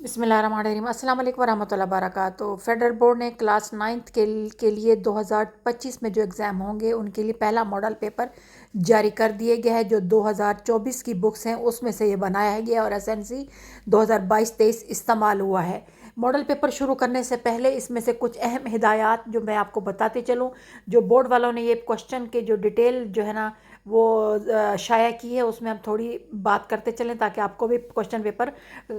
बिस्मिल्लाहिर्रहमानिर्रहीम। अस्सलाम वालेकुम वरहमतुल्लाहि वबरकातुहू। फेडरल बोर्ड ने क्लास 9th के लिए 2025 में जो एग्ज़ाम होंगे उनके लिए पहला मॉडल पेपर जारी कर दिए गया है। जो 2024 की बुक्स हैं उसमें से ये बनाया गया और एसएनसी 2022-23 इस्तेमाल हुआ है। मॉडल पेपर शुरू करने से पहले इसमें से कुछ अहम हिदायत जो मैं आपको बताते चलूँ। जो बोर्ड वालों ने ये क्वेश्चन के जो डिटेल जो है ना वो शाया की है, उसमें हम थोड़ी बात करते चलें ताकि आपको भी क्वेश्चन पेपर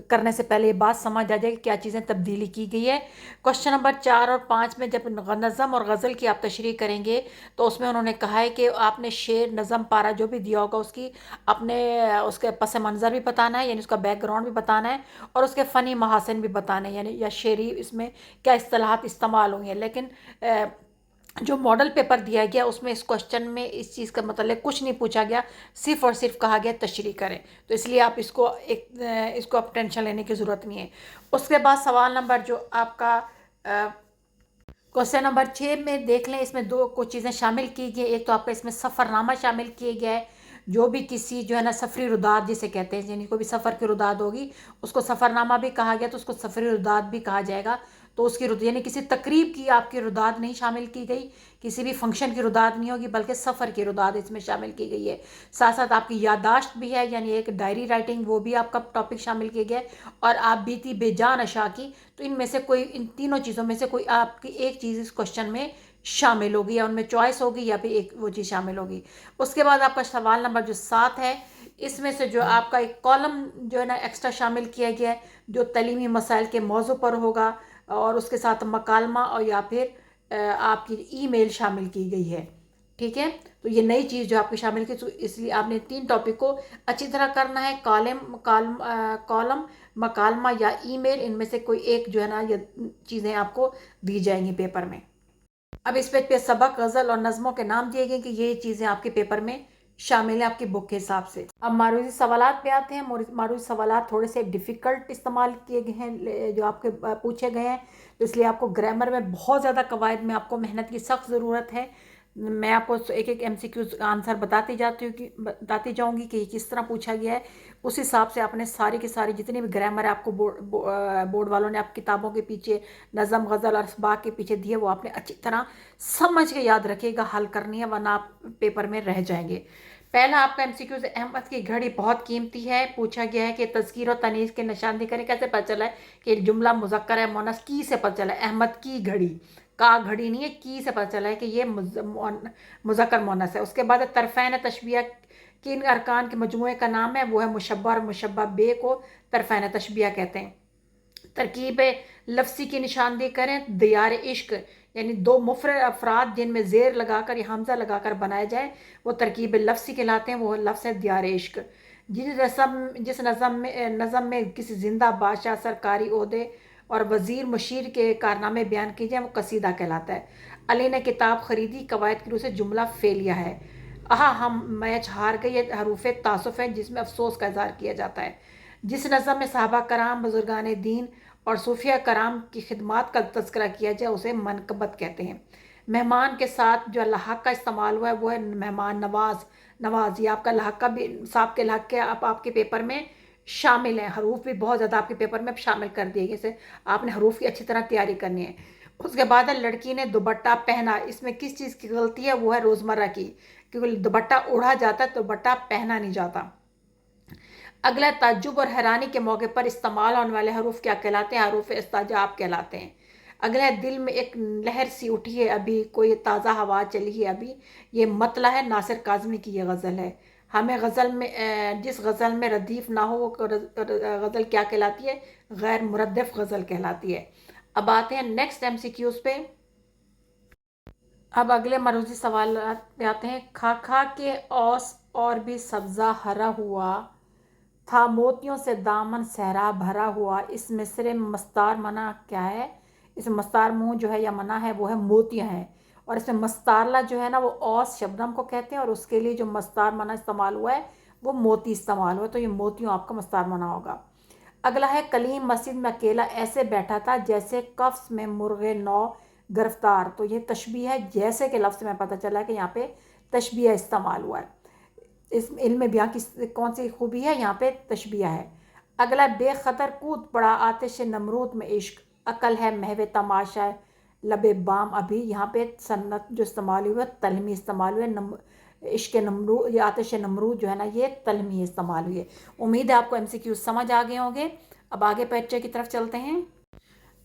करने से पहले ये बात समझ आ जाए कि क्या चीज़ें तब्दीली की गई है। क्वेश्चन नंबर 4 और 5 में जब नज़म और गज़ल की आप तशरीह करेंगे तो उसमें उन्होंने कहा है कि आपने शेर, नज़म, पारा जो भी दिया होगा उसकी अपने उसके पस मंज़र भी बताना है, यानी उसका बैकग्राउंड भी बताना है, और उसके फ़नी महासिन भी बताने हैं, यानी या शेरी इसमें क्या इस्तिलाहात इस्तेमाल हुई हैं। लेकिन जो मॉडल पेपर दिया गया उसमें इस क्वेश्चन में इस चीज़ का मतलब कुछ नहीं पूछा गया, सिर्फ और सिर्फ कहा गया तशरीह करें। तो इसलिए आप इसको आप टेंशन लेने की ज़रूरत नहीं है। उसके बाद सवाल नंबर जो आपका क्वेश्चन नंबर 6 में देख लें, इसमें दो कुछ चीज़ें शामिल की गई। एक तो आपका इसमें सफ़रनामा शामिल किया गया है। जो भी किसी जो है ना सफ़री रुदात जिसे कहते हैं, यानी कोई भी सफ़र की रुदात होगी उसको सफ़रनामा भी कहा गया, तो उसको सफ़री रुदात भी कहा जाएगा। तो उसकी यानी किसी तकरीब की आपकी रुदात नहीं शामिल की गई, किसी भी फंक्शन की रुदात नहीं होगी, बल्कि सफ़र की रुदात इसमें शामिल की गई है। साथ साथ आपकी याददाश्त भी है, यानी एक डायरी राइटिंग, वो भी आपका टॉपिक शामिल किया गया है। और आप बीती बेजान अशा की, तो इनमें से कोई, इन तीनों चीज़ों में से कोई आपकी एक चीज़ इस क्वेश्चन में शामिल होगी, या उनमें चॉइस होगी, या फिर एक वो चीज़ शामिल होगी। उसके बाद आपका सवाल नंबर जो 7 है, इसमें से जो आपका एक कॉलम जो है ना एक्स्ट्रा शामिल किया गया है, जो तलीमी मसाइल के मौजू पर होगा, और उसके साथ मकालमा और या फिर आपकी ईमेल शामिल की गई है। ठीक है, तो ये नई चीज़ जो आपकी शामिल की, तो इसलिए आपने 3 टॉपिक को अच्छी तरह करना है। कॉलम, मकालमा या ईमेल, इनमें से कोई एक जो है ना ये चीज़ें आपको दी जाएंगी पेपर में। अब इस पेज पे सबक, गज़ल और नज़मों के नाम दिए गए कि ये चीज़ें आपके पेपर में शामिल है आपकी बुक के हिसाब से। अब मारूजी सवालात पे आते हैं। मारूजी सवालात थोड़े से डिफ़िकल्ट इस्तेमाल किए गए हैं, जो आपके पूछे गए हैं, तो इसलिए आपको ग्रामर में बहुत ज़्यादा कवायद में आपको मेहनत की सख्त ज़रूरत है। मैं आपको एक एक MCQ आंसर बताती जाऊंगी कि किस तरह पूछा गया है। उस हिसाब से आपने सारी की सारी जितनी भी ग्रामर है आपको बोर्ड वालों ने आप किताबों के पीछे नज़म, गज़ल और असबाक के पीछे दिए, वो आपने अच्छी तरह समझ के याद रखिएगा, हल करनी है, वरना आप पेपर में रह जाएंगे। पहला आपका MCQ से, अहमद की घड़ी बहुत कीमती है। पूछा गया है कि तज़कीर और तनीज़ के निशानदेही करें। कैसे पता चला है कि जुमला मुज़क्कर है मुअन्नस? की से पता चला है। अहमद की घड़ी, का घड़ी नहीं है, की से पता चला है कि ये मुज़क्कर मुअन्नस है। उसके बाद तरफ़ैन तशबिया किन अरकान के मजमूए का नाम है? वो है मुशब्बा, और मुशब्बा बे को तरफ़ैन तशबिया कहते हैं। तरकीब लफ्सी की निशानदेही करें। दियार इश्क, यानी दो मुफरद अफराद जिनमें ज़ेर लगाकर या हमज़ा लगाकर बनाया जाए, वो तरकीब लफ्सी कहलाते हैं। वो लफ्ज़ है दियार इश्क। जिस नज़म में किसी जिंदा बादशाह, सरकारी ओहदे और वज़ीर मुशीर के कारनामे बयान किए जाए, वो कसीदा कहलाता है। अली ने किताब खरीदी, कवायद की रूह से जुमला फेलिया है। हम मैच हार गए, ये हरूफ तासुफ है जिसमें अफसोस का इजहार किया जाता है। जिस नज़म में सहाबा कराम, बुजुर्गान दीन और सूफिया कराम की खिदमात का तज़किरा किया जाए, उसे मनक़बत कहते हैं। मेहमान के साथ जो लहाक़ का इस्तेमाल हुआ है वो है मेहमान नवाज। ये आपका लहाक़ा भी साहब के लहाक़े आपके पेपर में शामिल है। हरूफ भी बहुत ज़्यादा आपके पेपर में शामिल कर दिए गए, इसे आपने हरूफ की अच्छी तरह तैयारी करनी है। उसके बाद है लड़की ने दुपट्टा पहना। इसमें किस चीज़ की गलती है? वो है रोज़मर्रा की, क्योंकि दुपट्टा ओढ़ा जाता है, दुपट्टा पहना नहीं जाता। अगला, ताज्जुब और हैरानी के मौके पर इस्तेमाल होने वाले हरूफ क्या कहलाते हैं? हरूफ इस्ताजाब कहलाते हैं। अगला है, दिल में एक लहर सी उठी है अभी, कोई ताज़ा हवा चली है अभी। ये मतला है, नासिर काज़मी की ये गज़ल है। हमें गज़ल में जिस गज़ल में रदीफ़ ना हो वो गज़ल क्या कहलाती है? गैर मुरद्दफ़ गज़ल कहलाती है। अब आते हैं नेक्स्ट MCQs पे। अब अगले मरूजी सवाल पे आते हैं। खा खा के औस और भी सब्ज़ा हरा हुआ था, मोतियों से दामन सहरा भरा हुआ। इस मिसरे में मस्तार मना क्या है? इस मस्तार मुँह जो है या मना है वो है मोतियाँ हैं। और इसमें मस्तारला जो है ना वो औस शबनम को कहते हैं, और उसके लिए जो मस्तार मना इस्तेमाल हुआ है वो मोती इस्तेमाल हुआ है, तो ये मोतियों आपका मस्तार मना होगा। अगला है, कलीम मस्जिद में अकेला ऐसे बैठा था जैसे कफ्स में मुर्गे नौ गिरफ्तार। तो ये तशबीह है, जैसे के लफ्ज़ में पता चला है कि यहाँ पे तशबीह इस्तेमाल हुआ है। इस इल्म बयां की कौन सी खूबी है? यहाँ पे तशबीह है। اگلا بے خطر کود پڑا آتش نمرود میں عشق، عقل ہے محو تماشا لب بام. ابھی یہاں پہ سنت جو استعمال ہوئی ہے تلمی استعمال ہوئی ہے. عشق نمرود یا آتش نمرود جو ہے نا یہ تلمی استعمال ہوئی ہے. امید ہے آپ کو MCQ سمجھ آ گئے ہوں گے. اب آگے پیپر کی طرف چلتے ہیں.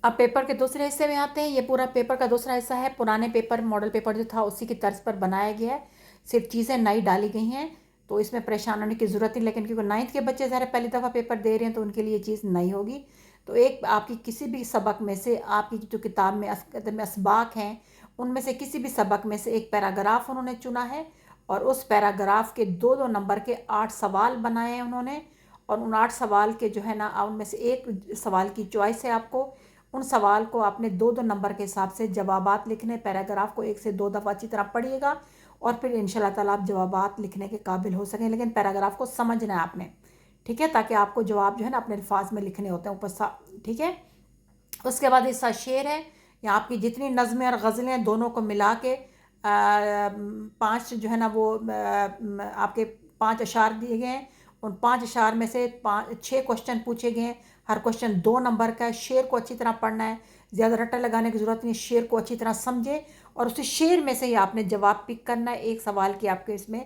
اب پیپر کے دوسرے حصے میں آتے ہیں. یہ پورا پیپر کا دوسرا حصہ ہے. پرانے پیپر ماڈل پیپر جو تھا اسی کی طرز پر بنایا گیا ہے، صرف چیزیں نئی ڈالی گئی ہیں، تو اس میں پریشان ہونے کی ضرورت نہیں. لیکن کیونکہ 9th کے بچے ظاہر پہلی دفعہ پیپر دے رہے ہیں تو ان کے لیے یہ چیز نئی ہوگی. تو ایک آپ کی کسی بھی سبق میں سے، آپ کی جو کتاب میں اسباق ہیں ان میں سے کسی بھی سبق میں سے ایک پیراگراف انہوں نے چنا ہے، اور اس پیراگراف کے 2 نمبر کے 8 سوال بنائے ہیں انہوں نے. اور ان 8 سوال کے جو ہے نا ان میں سے ایک سوال کی چوائس ہے آپ کو. ان سوال کو آپ نے 2 نمبر کے حساب سے جوابات لکھنے. پیراگراف کو 1 سے 2 دفعہ اچھی طرح پڑھیے گا اور پھر انشاءاللہ تعالیٰ آپ جوابات لکھنے کے قابل ہو سکیں. لیکن پیراگراف کو سمجھنا ہے آپ نے، ٹھیک ہے، تاکہ آپ کو جواب جو ہے نا اپنے الفاظ میں لکھنے ہوتے ہیں اوپر ٹھیک ہے. اس کے بعد حصہ شعر ہے. یا آپ کی جتنی نظمیں اور غزلیں دونوں کو ملا کے 5 جو ہے نا وہ آپ کے 5 اشعار دیے گئے ہیں. ان 5 اشعار میں سے 6 کوشچن پوچھے گئے ہیں. ہر کوشچن 2 نمبر کا ہے. شعر کو اچھی طرح پڑھنا ہے، زیادہ رٹا لگانے کی ضرورت نہیں. شعر کو اچھی طرح سمجھے اور اسی شعر میں سے ہی آپ نے جواب پک کرنا ہے. ایک سوال کی آپ کے اس میں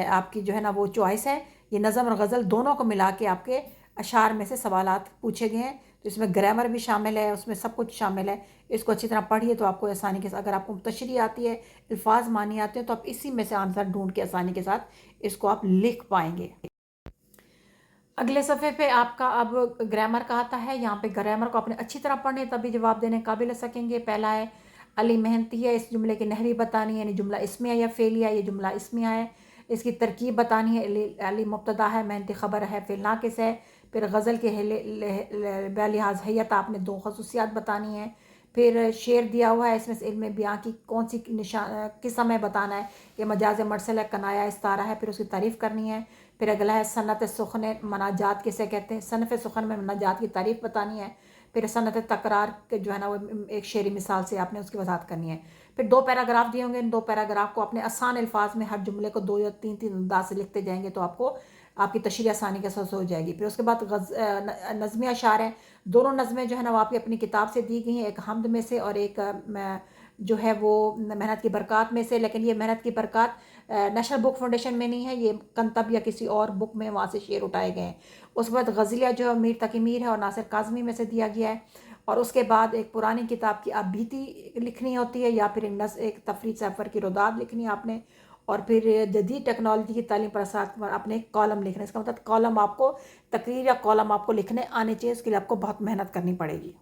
آپ کی جو ہے نا وہ چوائس ہے. یہ نظم اور غزل دونوں کو ملا کے آپ کے اشعار میں سے سوالات پوچھے گئے ہیں. تو اس میں گرامر بھی شامل ہے، اس میں سب کچھ شامل ہے. اس کو اچھی طرح پڑھیے تو آپ کو آسانی کے ساتھ، اگر آپ کو تشریح آتی ہے، الفاظ معنی آتے ہیں، تو آپ اسی میں سے آنسر ڈھونڈ کے آسانی کے ساتھ اس کو آپ لکھ پائیں گے. اگلے صفحے پہ آپ کا اب گرامر کا آتا ہے. یہاں پہ گرامر کو آپ نے اچھی طرح پڑھنے تبھی جواب دینے قابل ہو سکیں گے. پہلا ہے علی محنتی ہے. اس جملے کی نحوی بتانی ہے، یعنی جملہ اسمیہ یا فعلیہ. یہ جملہ اسمیہ ہے. اس کی ترکیب بتانی ہے. علی مبتدا ہے، محنتی خبر ہے، فعل ناقص ہے. پھر غزل کے بلحاظ حیت آپ نے 2 خصوصیات بتانی ہیں. پھر شعر دیا ہوا ہے، اس میں سے علم بیاں کی کون سی قسم ہے بتانا ہے. یہ مجاز مرسل ہے، کنایہ استعارہ ہے. پھر اس کی تعریف کرنی ہے. پھر اگلا ہے صنعت سخن، مناجات کسے کہتے ہیں. صنف سخن میں مناجات کی تعریف بتانی ہے. پھر صنعت تکرار کے جو ہے نا وہ ایک شعری مثال سے آپ نے اس کی وضاحت کرنی ہے. پھر 2 پیراگراف دیے ہوں گے. ان 2 پیراگراف کو اپنے آسان الفاظ میں ہر جملے کو 2 یا 3 انداز سے لکھتے جائیں گے تو آپ کو آپ کی تشریح آسانی کے ساتھ ہو جائے گی. پھر اس کے بعد نظمی اشعار ہیں. دونوں نظمیں جو ہے نا وہ آپ کی اپنی کتاب سے دی گئی ہیں، ایک حمد میں سے اور ایک جو ہے وہ محنت کی برکات میں سے. لیکن یہ محنت کی برکات نیشنل بک فاؤنڈیشن میں نہیں ہے، یہ کنتب یا کسی اور بک میں وہاں سے شعر اٹھائے گئے ہیں. اس کے بعد غزلیہ جو ہے میر تقی میر ہے اور ناصر کاظمی میں سے دیا گیا ہے. اور اس کے بعد ایک پرانی کتاب کی ابیتی لکھنی ہوتی ہے، یا پھر ایک تفریح سفر کی روداد لکھنی ہے آپ نے. اور پھر جدید ٹیکنالوجی کی تعلیم پر اثرات پر آپ نے ایک کالم لکھنا ہے. اس کا مطلب کالم آپ کو تقریر یا کالم آپ کو لکھنے آنے چاہیے. اس کے لیے آپ کو بہت محنت کرنی پڑے گی.